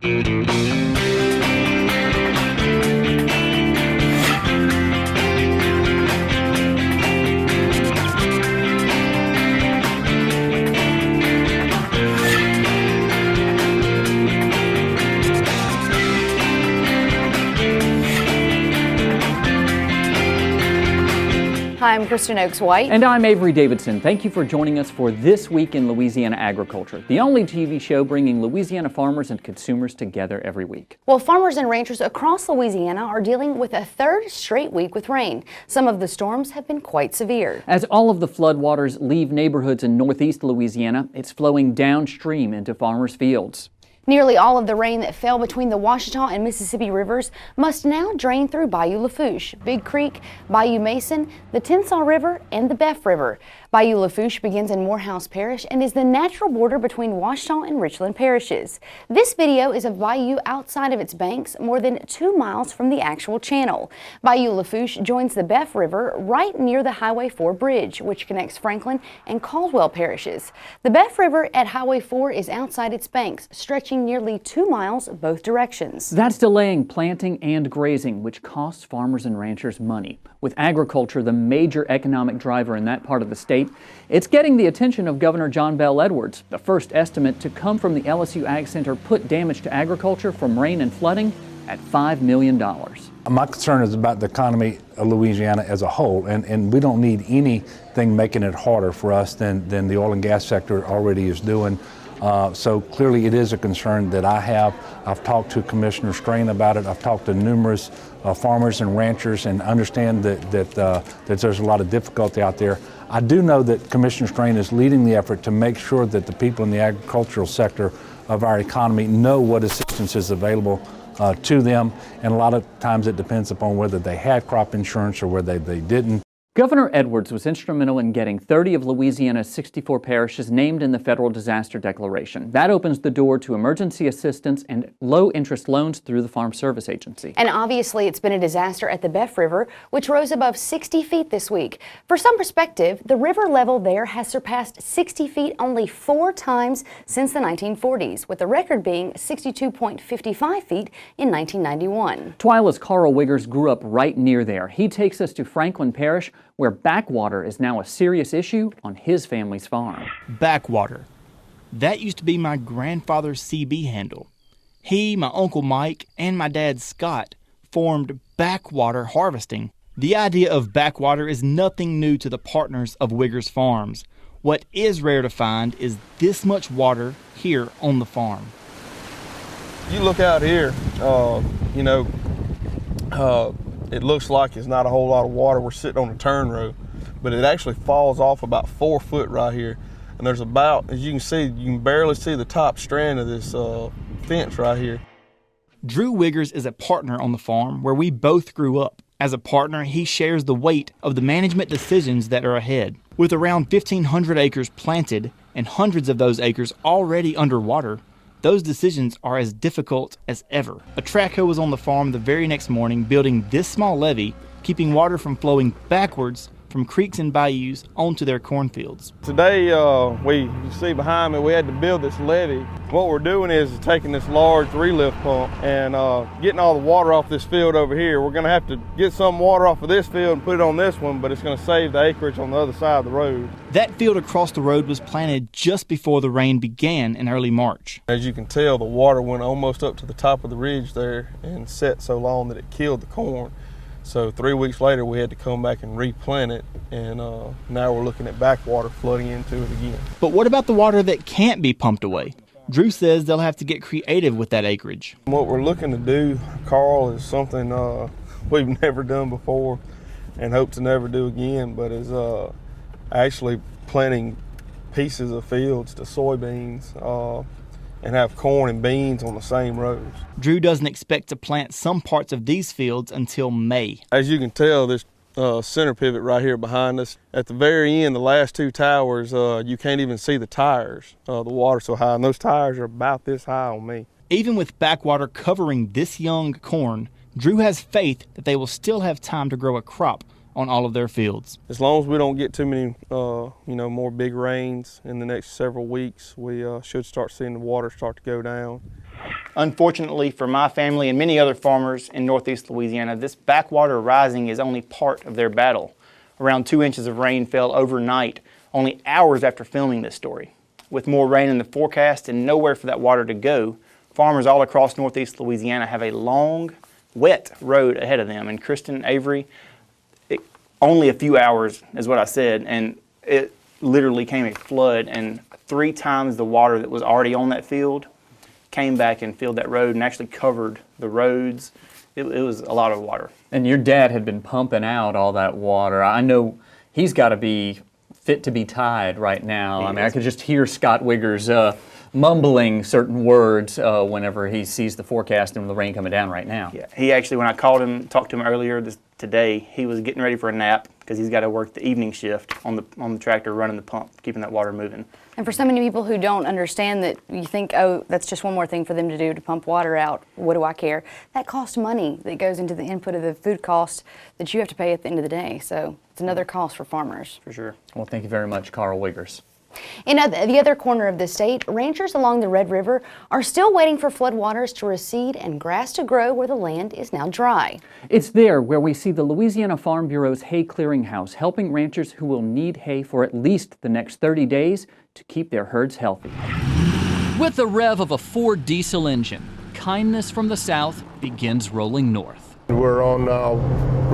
Hi, I'm Kristen Oaks-White. And I'm Avery Davidson. Thank you for joining us for This Week in Louisiana Agriculture, the only TV show bringing Louisiana farmers and consumers together every week. Well, farmers and ranchers across Louisiana are dealing with a third straight week with rain. Some of the storms have been quite severe. As all of the floodwaters leave neighborhoods in northeast Louisiana, it's flowing downstream into farmers' fields. Nearly all of the rain that fell between the Ouachita and Mississippi rivers must now drain through Bayou Lafourche, Big Creek, Bayou Mason, the Tensas River, and the Beff River. Bayou Lafourche begins in Morehouse Parish and is the natural border between Ouachita and Richland parishes. This video is of Bayou outside of its banks, more than 2 miles from the actual channel. Bayou Lafourche joins the Beff River right near the Highway 4 bridge, which connects Franklin and Caldwell parishes. The Beff River at Highway 4 is outside its banks, stretching nearly 2 miles both directions. That's delaying planting and grazing, which costs farmers and ranchers money. With agriculture the major economic driver in that part of the state, it's getting the attention of Governor John Bel Edwards. The first estimate to come from the LSU Ag Center put damage to agriculture from rain and flooding at $5 million. My concern is about the economy of Louisiana as a whole, and we don't need anything making it harder for us than the oil and gas sector already is doing. So clearly it is a concern that I have. I've talked to Commissioner Strain about it. I've talked to numerous farmers and ranchers and understand that there's a lot of difficulty out there. I do know that Commissioner Strain is leading the effort to make sure that the people in the agricultural sector of our economy know what assistance is available to them, and a lot of times it depends upon whether they had crop insurance or whether they didn't. Governor Edwards was instrumental in getting 30 of Louisiana's 64 parishes named in the federal disaster declaration. That opens the door to emergency assistance and low-interest loans through the Farm Service Agency. And obviously it's been a disaster at the Beff River, which rose above 60 feet this week. For some perspective, the river level there has surpassed 60 feet only 4 times since the 1940s, with the record being 62.55 feet in 1991. TWILA's Carl Wiggers grew up right near there. He takes us to Franklin Parish, where backwater is now a serious issue on his family's farm. Backwater. That used to be my grandfather's CB handle. He, my Uncle Mike, and my dad Scott formed Backwater Harvesting. The idea of backwater is nothing new to the partners of Wiggers Farms. What is rare to find is this much water here on the farm. You look out here, it looks like it's not a whole lot of water. We're sitting on a turn row, but it actually falls off about 4 foot right here. And there's about, as you can see, you can barely see the top strand of this fence right here. Drew Wiggers is a partner on the farm where we both grew up. As a partner, he shares the weight of the management decisions that are ahead. With around 1,500 acres planted and hundreds of those acres already underwater, those decisions are as difficult as ever. A track hoe was on the farm the very next morning building this small levee, keeping water from flowing backwards from creeks and bayous onto their cornfields. Today, you see behind me, we had to build this levee. What we're doing is taking this large relift pump and getting all the water off this field over here. We're gonna have to get some water off of this field and put it on this one, but it's gonna save the acreage on the other side of the road. That field across the road was planted just before the rain began in early March. As you can tell, the water went almost up to the top of the ridge there and set so long that it killed the corn. So 3 weeks later, we had to come back and replant it, and now we're looking at backwater flooding into it again. But what about the water that can't be pumped away? Drew says they'll have to get creative with that acreage. What we're looking to do, Carl, is something we've never done before and hope to never do again, but is actually planting pieces of fields to soybeans and have corn and beans on the same rows. Drew doesn't expect to plant some parts of these fields until May. As you can tell, this center pivot right here behind us, at the very end, the last 2 towers, you can't even see the tires. The water's so high, and those tires are about this high on me. Even with backwater covering this young corn, Drew has faith that they will still have time to grow a crop on all of their fields. As long as we don't get too many, more big rains in the next several weeks, we should start seeing the water start to go down. Unfortunately for my family and many other farmers in northeast Louisiana, this backwater rising is only part of their battle. Around 2 inches of rain fell overnight, only hours after filming this story. With more rain in the forecast and nowhere for that water to go, farmers all across northeast Louisiana have a long, wet road ahead of them. And Kristen, Avery, only a few hours is what I said, and it literally came a flood, and 3 times the water that was already on that field came back and filled that road and actually covered the roads. It was a lot of water. And your dad had been pumping out all that water. I know he's got to be fit to be tied right now. I mean, I could just hear Scott Wiggers mumbling certain words whenever he sees the forecast and the rain coming down right now. Yeah, he actually, when I called him, talked to him earlier today, he was getting ready for a nap because he's got to work the evening shift on the tractor running the pump, keeping that water moving. And for so many people who don't understand that, you think, oh, that's just one more thing for them to do to pump water out. What do I care? That costs money that goes into the input of the food cost that you have to pay at the end of the day. So it's another cost for farmers. For sure. Well, thank you very much, Carl Wiggers. In the other corner of the state, ranchers along the Red River are still waiting for floodwaters to recede and grass to grow where the land is now dry. It's there where we see the Louisiana Farm Bureau's hay clearinghouse helping ranchers who will need hay for at least the next 30 days to keep their herds healthy. With the rev of a Ford diesel engine, kindness from the south begins rolling north. We're on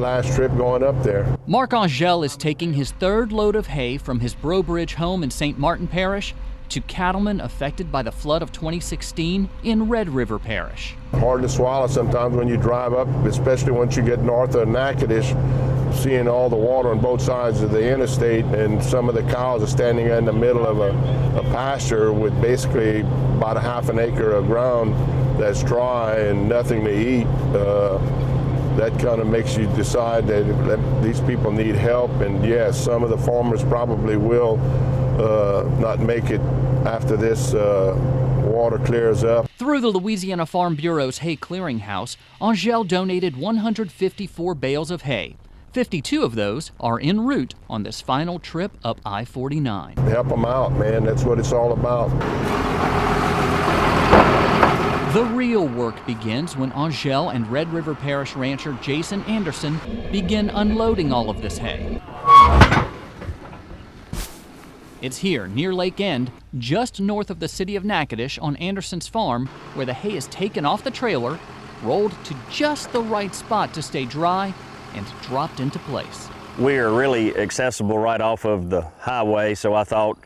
last trip going up there. Mark Angel is taking his 3rd load of hay from his Brobridge home in St. Martin Parish to cattlemen affected by the flood of 2016 in Red River Parish. Hard to swallow sometimes when you drive up, especially once you get north of Natchitoches, seeing all the water on both sides of the interstate, and some of the cows are standing in the middle of a pasture with basically about a half an acre of ground that's dry and nothing to eat. That kind of makes you decide that these people need help, and yes, some of the farmers probably will not make it after this water clears up. Through the Louisiana Farm Bureau's hay clearinghouse, Angel donated 154 bales of hay. 52 of those are en route on this final trip up I-49. Help them out, man. That's what it's all about. The real work begins when Angel and Red River Parish rancher Jason Anderson begin unloading all of this hay. It's here, near Lake End, just north of the city of Natchitoches on Anderson's farm, where the hay is taken off the trailer, rolled to just the right spot to stay dry, and dropped into place. We are really accessible right off of the highway, so I thought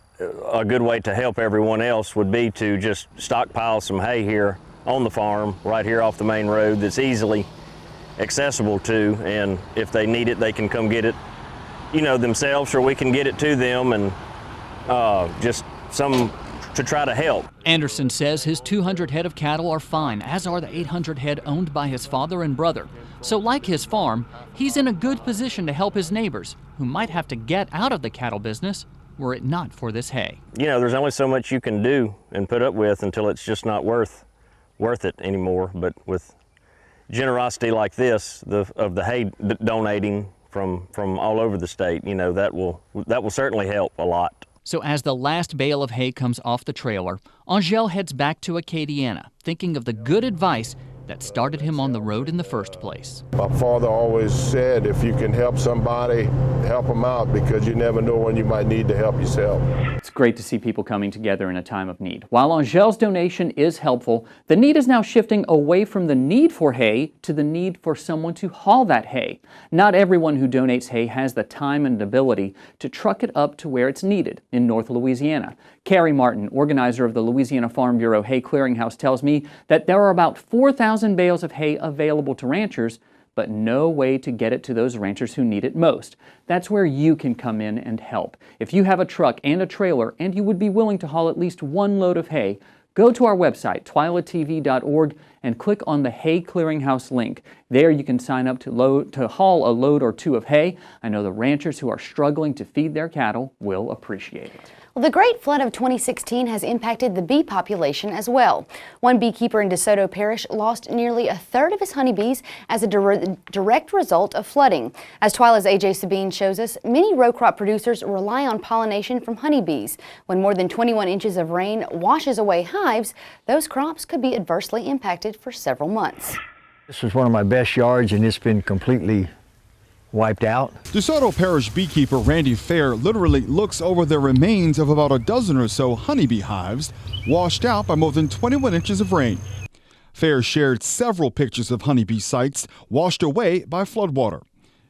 a good way to help everyone else would be to just stockpile some hay here on the farm, right here off the main road that's easily accessible to, and if they need it, they can come get it, you know, themselves, or we can get it to them, and just some to try to help. Anderson says his 200 head of cattle are fine, as are the 800 head owned by his father and brother. So like his farm, he's in a good position to help his neighbors who might have to get out of the cattle business were it not for this hay. You know, there's only so much you can do and put up with until it's just not worth it anymore. But with generosity like this, of the hay donating from all over the state, you know, that will certainly help a lot. So as the last bale of hay comes off the trailer, Angel heads back to Acadiana, thinking of the good advice that started him on the road in the first place. My father always said, if you can help somebody, help them out, because you never know when you might need to help yourself. It's great to see people coming together in a time of need. While Angel's donation is helpful, the need is now shifting away from the need for hay to the need for someone to haul that hay. Not everyone who donates hay has the time and ability to truck it up to where it's needed in North Louisiana. Carrie Martin, organizer of the Louisiana Farm Bureau Hay Clearinghouse, tells me that there are about 4,000 bales of hay available to ranchers, but no way to get it to those ranchers who need it most. That's where you can come in and help. If you have a truck and a trailer and you would be willing to haul at least one load of hay, go to our website, twilatv.org, and click on the Hay Clearinghouse link. There you can sign up to haul a load or two of hay. I know the ranchers who are struggling to feed their cattle will appreciate it. Well, the Great Flood of 2016 has impacted the bee population as well. One beekeeper in DeSoto Parish lost nearly a third of his honeybees as a direct result of flooding. As TWILA's AJ Sabine shows us, many row crop producers rely on pollination from honeybees. When more than 21 inches of rain washes away hives, those crops could be adversely impacted for several months. This was one of my best yards, and it's been completely wiped out. DeSoto Parish beekeeper Randy Fair literally looks over the remains of about a dozen or so honeybee hives washed out by more than 21 inches of rain. Fair shared several pictures of honeybee sites washed away by floodwater.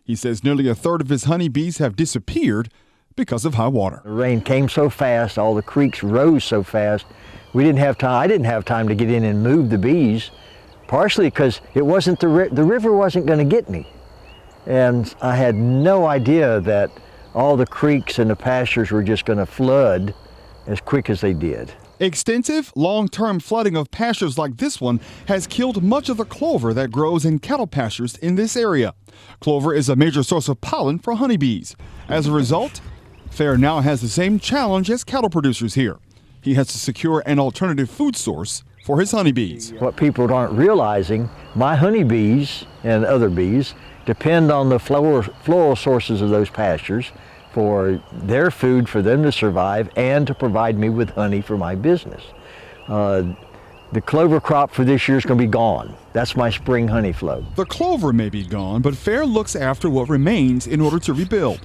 He says nearly a third of his honeybees have disappeared because of high water. The rain came so fast, all the creeks rose so fast, we didn't have time. I didn't have time to get in and move the bees, partially because it wasn't the river wasn't going to get me. And I had no idea that all the creeks and the pastures were just going to flood as quick as they did. Extensive, long-term flooding of pastures like this one has killed much of the clover that grows in cattle pastures in this area. Clover is a major source of pollen for honeybees. As a result, Fair now has the same challenge as cattle producers here. He has to secure an alternative food source for his honeybees. What people aren't realizing, my honeybees and other bees depend on the floral sources of those pastures for their food, for them to survive, and to provide me with honey for my business. The clover crop for this year is going to be gone. That's my spring honey flow. The clover may be gone, but Fair looks after what remains in order to rebuild.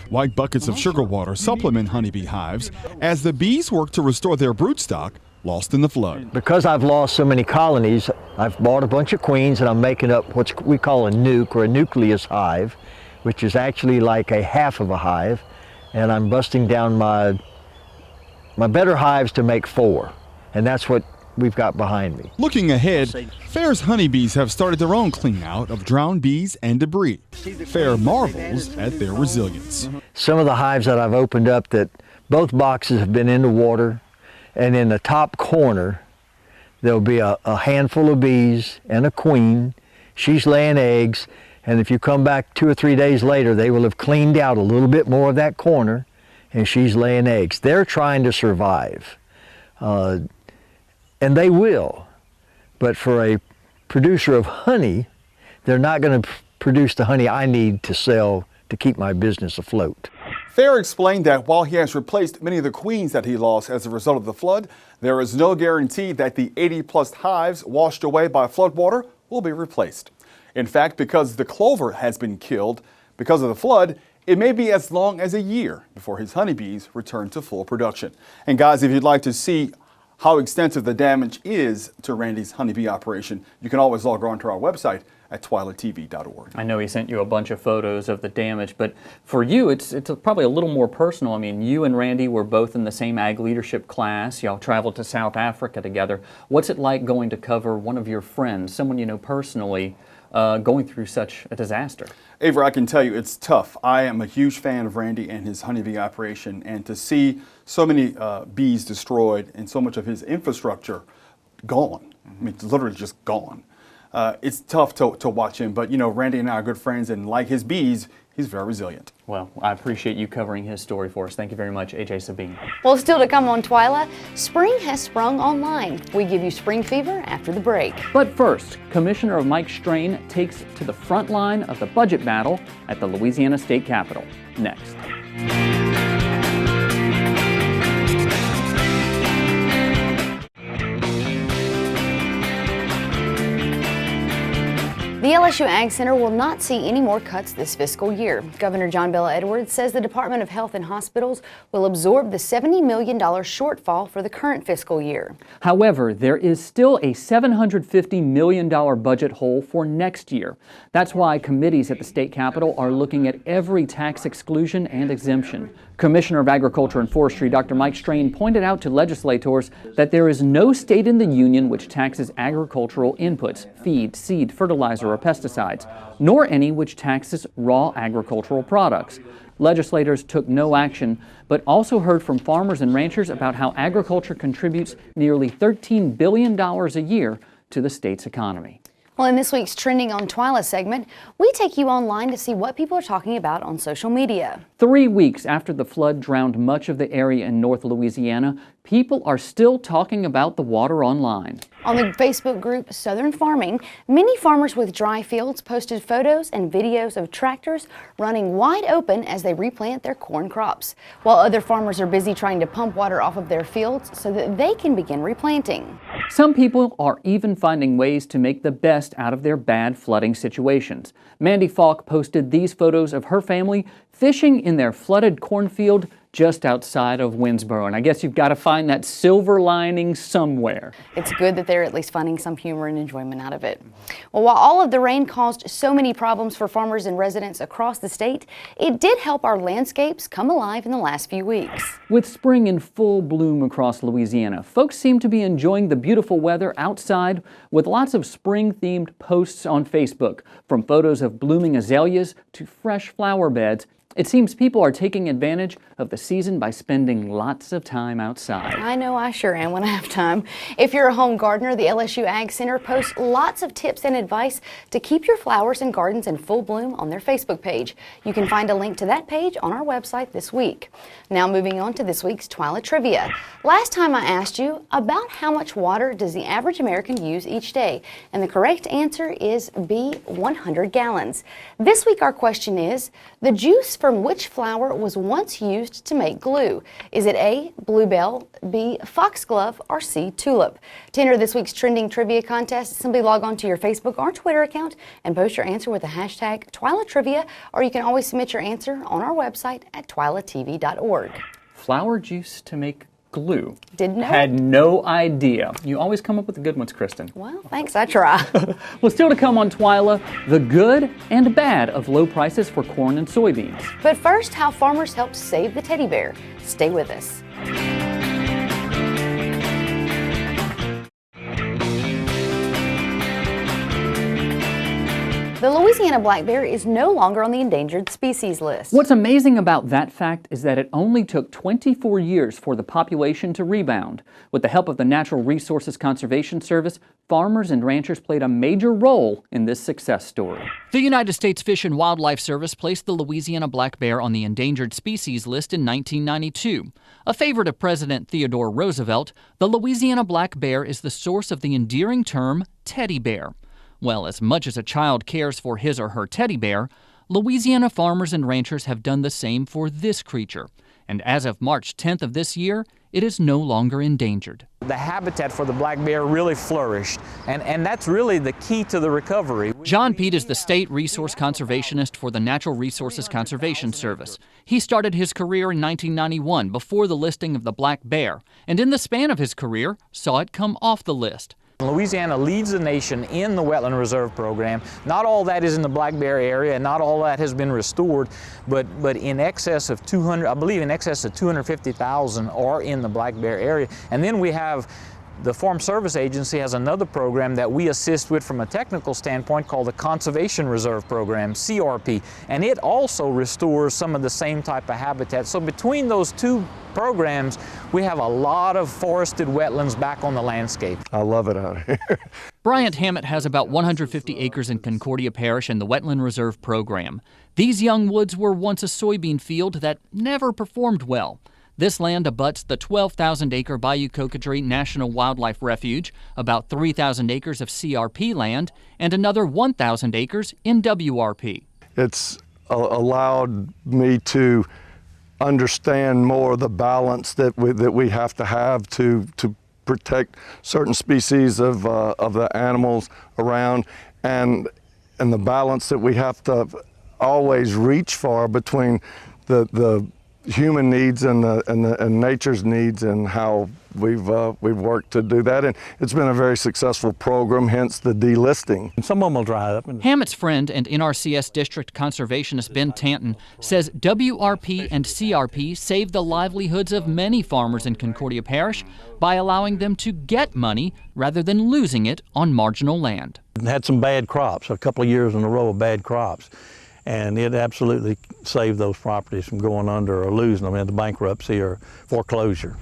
White buckets of sugar water supplement honeybee hives as the bees work to restore their brood stock lost in the flood. Because I've lost so many colonies, I've bought a bunch of queens and I'm making up what we call a nuke, or a nucleus hive, which is actually like a half of a hive, and I'm busting down my better hives to make 4, and that's what we've got behind me. Looking ahead, Fair's honeybees have started their own clean out of drowned bees and debris. Fair marvels at their resilience. Some of the hives that I've opened up, that both boxes have been in the water, and in the top corner there'll be a handful of bees and a queen. She's laying eggs, and if you come back 2 or 3 days later, they will have cleaned out a little bit more of that corner, and she's laying eggs. They're trying to survive, and they will. But for a producer of honey, they're not going to produce the honey I need to sell to keep my business afloat. Fair explained that while he has replaced many of the queens that he lost as a result of the flood, there is no guarantee that the 80-plus hives washed away by floodwater will be replaced. In fact, because the clover has been killed because of the flood, it may be as long as a year before his honeybees return to full production. And guys, if you'd like to see how extensive the damage is to Randy's honeybee operation, you can always log on to our website at twilatv.org. I know he sent you a bunch of photos of the damage, but for you, it's probably a little more personal. I mean, you and Randy were both in the same ag leadership class. Y'all traveled to South Africa together. What's it like going to cover one of your friends, someone you know personally, going through such a disaster? Avery, I can tell you it's tough. I am a huge fan of Randy and his honeybee operation, and to see so many bees destroyed and so much of his infrastructure gone, I mean, it's literally just gone. It's tough to watch him, but you know, Randy and I are good friends, and like his bees, he's very resilient. Well, I appreciate you covering his story for us. Thank you very much, AJ Sabine. Well, still to come on TWILA, spring has sprung online. We give you spring fever after the break. But first, Commissioner Mike Strain takes to the front line of the budget battle at the Louisiana State Capitol. Next. The LSU Ag Center will not see any more cuts this fiscal year. Governor John Bel Edwards says the Department of Health and Hospitals will absorb the $70 million shortfall for the current fiscal year. However, there is still a $750 million budget hole for next year. That's why committees at the state capitol are looking at every tax exclusion and exemption. Commissioner of Agriculture and Forestry Dr. Mike Strain pointed out to legislators that there is no state in the union which taxes agricultural inputs, feed, seed, fertilizer, or pesticides, nor any which taxes raw agricultural products. Legislators took no action, but also heard from farmers and ranchers about how agriculture contributes nearly $13 billion a year to the state's economy. Well, in this week's Trending on TWILA segment, we take you online to see what people are talking about on social media. 3 weeks after the flood drowned much of the area in North Louisiana, people are still talking about the water online. On the Facebook group Southern Farming, many farmers with dry fields posted photos and videos of tractors running wide open as they replant their corn crops, while other farmers are busy trying to pump water off of their fields so that they can begin replanting. Some people are even finding ways to make the best out of their bad flooding situations. Mandy Falk posted these photos of her family fishing in their flooded cornfield just outside of Winsboro. And I guess you've got to find that silver lining somewhere. It's good that they're at least finding some humor and enjoyment out of it. Well, while all of the rain caused so many problems for farmers and residents across the state, it did help our landscapes come alive in the last few weeks. With spring in full bloom across Louisiana, folks seem to be enjoying the beautiful weather outside with lots of spring-themed posts on Facebook, from photos of blooming azaleas to fresh flower beds. It seems people are taking advantage of the season by spending lots of time outside. I know I sure am when I have time. If you're a home gardener, the LSU Ag Center posts lots of tips and advice to keep your flowers and gardens in full bloom on their Facebook page. You can find a link to that page on our website this week. Now moving on to this week's TWILA Trivia. Last time I asked you about how much water does the average American use each day, and the correct answer is B, 100 gallons. This week our question is, the juice from which flower was once used to make glue? Is it A, bluebell, B, foxglove, or C, tulip? To enter this week's trending trivia contest, simply log on to your Facebook or Twitter account and post your answer with the hashtag TWILATrivia, or you can always submit your answer on our website at twilatv.org. Flower juice to make glue. Didn't know. Had no idea. You always come up with the good ones, Kristen. Well, thanks, I try. Well, still to come on TWILA, the good and bad of low prices for corn and soybeans. But first, how farmers helped save the teddy bear. Stay with us. The Louisiana black bear is no longer on the endangered species list. What's amazing about that fact is that it only took 24 years for the population to rebound. With the help of the Natural Resources Conservation Service, farmers and ranchers played a major role in this success story. The United States Fish and Wildlife Service placed the Louisiana black bear on the endangered species list in 1992. A favorite of President Theodore Roosevelt, the Louisiana black bear is the source of the endearing term teddy bear. Well, as much as a child cares for his or her teddy bear, Louisiana farmers and ranchers have done the same for this creature. And as of March 10th of this year, it is no longer endangered. The habitat for the black bear really flourished, and that's really the key to the recovery. John Pete is the state resource conservationist for the Natural Resources Conservation Service. He started his career in 1991 before the listing of the black bear, and in the span of his career, saw it come off the list. Louisiana leads the nation in the Wetland Reserve Program. Not all that is in the black bear area, and not all that has been restored, but in excess of 200, I believe in excess of 250,000 are in the black bear area. And then we have the Farm Service Agency has another program that we assist with from a technical standpoint called the Conservation Reserve Program, CRP, and it also restores some of the same type of habitat. So between those two programs, we have a lot of forested wetlands back on the landscape. I love it out here. Bryant Hammett has about 150 acres in Concordia Parish in the Wetland Reserve Program. These young woods were once a soybean field that never performed well. This land abuts the 12,000-acre Bayou Coquetry National Wildlife Refuge, about 3,000 acres of CRP land, and another 1,000 acres in WRP. It's allowed me to understand more the balance that we have to protect certain species of the animals around, and the balance that we have to always reach for between the human needs and nature's needs, and how we've worked to do that. And it's been a very successful program, hence the delisting. And some of them will dry up. Hammett's friend and NRCS District Conservationist Ben Tanton says WRP and CRP saved the livelihoods of many farmers in Concordia Parish by allowing them to get money rather than losing it on marginal land. Had some bad crops, a couple of years in a row of bad crops. And it absolutely saved those properties from going under or losing them into bankruptcy or foreclosure.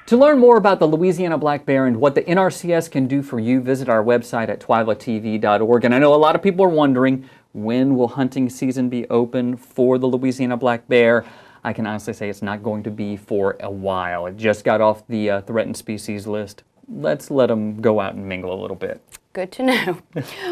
To learn more about the Louisiana black bear and what the NRCS can do for you, visit our website at twilatv.org. And I know a lot of people are wondering, when will hunting season be open for the Louisiana black bear? I can honestly say it's not going to be for a while. It just got off the threatened species list. Let's let them go out and mingle a little bit. Good to know.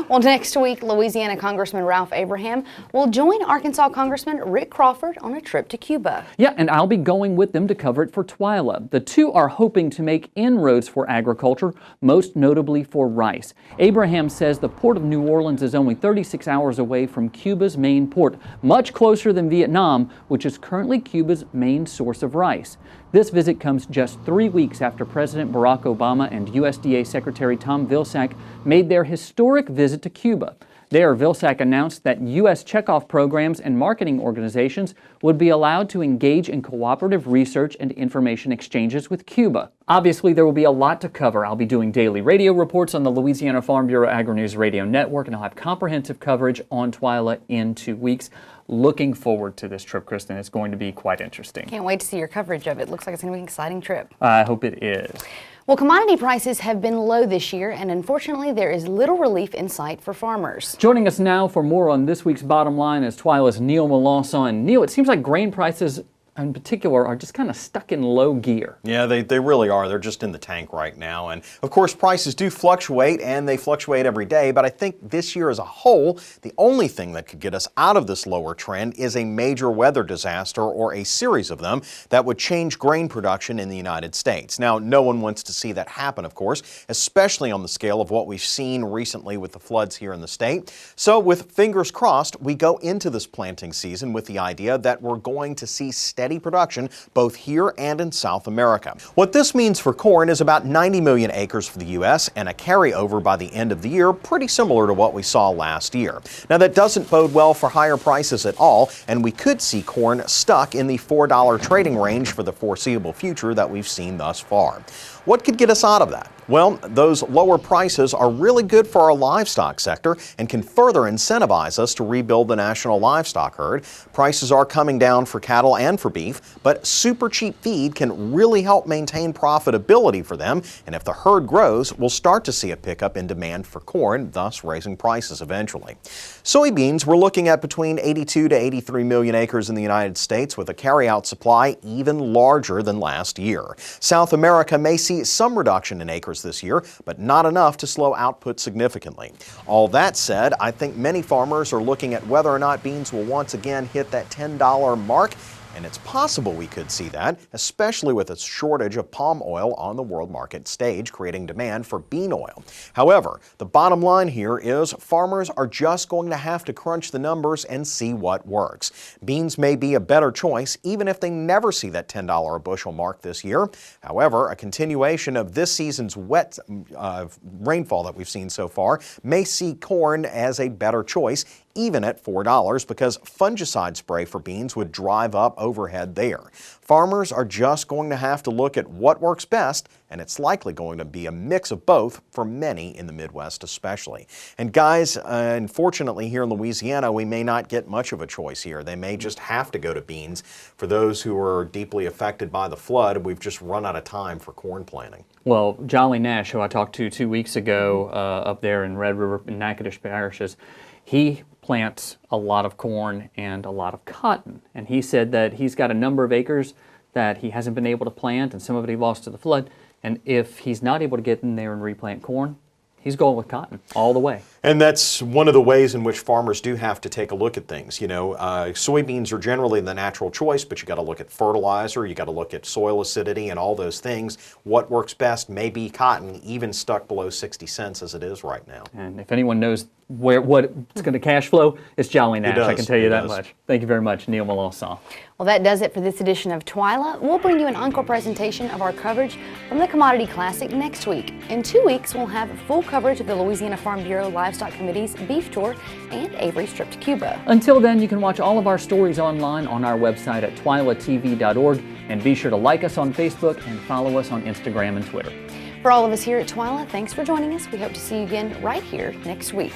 Well, next week, Louisiana Congressman Ralph Abraham will join Arkansas Congressman Rick Crawford on a trip to Cuba. Yeah, and I'll be going with them to cover it for TWILA. The two are hoping to make inroads for agriculture, most notably for rice. Abraham says the port of New Orleans is only 36 hours away from Cuba's main port, much closer than Vietnam, which is currently Cuba's main source of rice. This visit comes just 3 weeks after President Barack Obama and USDA Secretary Tom Vilsack made their historic visit to Cuba. There, Vilsack announced that U.S. checkoff programs and marketing organizations would be allowed to engage in cooperative research and information exchanges with Cuba. Obviously, there will be a lot to cover. I'll be doing daily radio reports on the Louisiana Farm Bureau Agri-News Radio Network, and I'll have comprehensive coverage on TWILA in 2 weeks. Looking forward to this trip, Kristen. It's going to be quite interesting. Can't wait to see your coverage of it. Looks like it's going to be an exciting trip. I hope it is. Well, commodity prices have been low this year, and unfortunately, there is little relief in sight for farmers. Joining us now for more on this week's Bottom Line is TWILA's Neil Melanson. Neil, it seems like grain prices in particular are just kind of stuck in low gear. Yeah, they really are. They're just in the tank right now. And of course, prices do fluctuate, and they fluctuate every day. But I think this year as a whole, the only thing that could get us out of this lower trend is a major weather disaster or a series of them that would change grain production in the United States. Now, no one wants to see that happen, of course, especially on the scale of what we've seen recently with the floods here in the state. So with fingers crossed, we go into this planting season with the idea that we're going to see steady production both here and in South America. What this means for corn is about 90 million acres for the U.S. and a carryover by the end of the year, pretty similar to what we saw last year. Now, that doesn't bode well for higher prices at all, and we could see corn stuck in the $4 trading range for the foreseeable future that we've seen thus far. What could get us out of that? Well, those lower prices are really good for our livestock sector and can further incentivize us to rebuild the national livestock herd. Prices are coming down for cattle and for beef, but super cheap feed can really help maintain profitability for them. And if the herd grows, we'll start to see a pickup in demand for corn, thus raising prices eventually. Soybeans, we're looking at between 82 to 83 million acres in the United States, with a carryout supply even larger than last year. South America may see some reduction in acres this year, but not enough to slow output significantly. All that said, I think many farmers are looking at whether or not beans will once again hit that $10 mark. And it's possible we could see that, especially with a shortage of palm oil on the world market stage, creating demand for bean oil. However, the bottom line here is farmers are just going to have to crunch the numbers and see what works. Beans may be a better choice, even if they never see that $10 a bushel mark this year. However, a continuation of this season's wet rainfall that we've seen so far may see corn as a better choice, even at $4, because fungicide spray for beans would drive up overhead there. Farmers are just going to have to look at what works best, and it's likely going to be a mix of both for many in the Midwest especially. And guys, unfortunately here in Louisiana, we may not get much of a choice here. They may just have to go to beans. For those who are deeply affected by the flood, we've just run out of time for corn planting. Well, Jolly Nash, who I talked to 2 weeks ago up there in Red River and Natchitoches parishes, he plants a lot of corn and a lot of cotton. And he said that he's got a number of acres that he hasn't been able to plant, and some of it he lost to the flood. And if he's not able to get in there and replant corn, he's going with cotton all the way. And that's one of the ways in which farmers do have to take a look at things. You know, soybeans are generally the natural choice, but you got to look at fertilizer, you got to look at soil acidity and all those things. What works best may be cotton, even stuck below 60 cents as it is right now. And if anyone knows what's going to cash flow, it's Jolly Nash. I can tell you that much. Thank you very much, Neil Melanson. Well, that does it for this edition of TWILA. We'll bring you an encore presentation of our coverage from the Commodity Classic next week. In 2 weeks, we'll have full coverage of the Louisiana Farm Bureau Livestock Committee's beef tour and Avery's trip to Cuba. Until then, you can watch all of our stories online on our website at twilatv.org, and be sure to like us on Facebook and follow us on Instagram and Twitter. For all of us here at TWILA, thanks for joining us. We hope to see you again right here next week.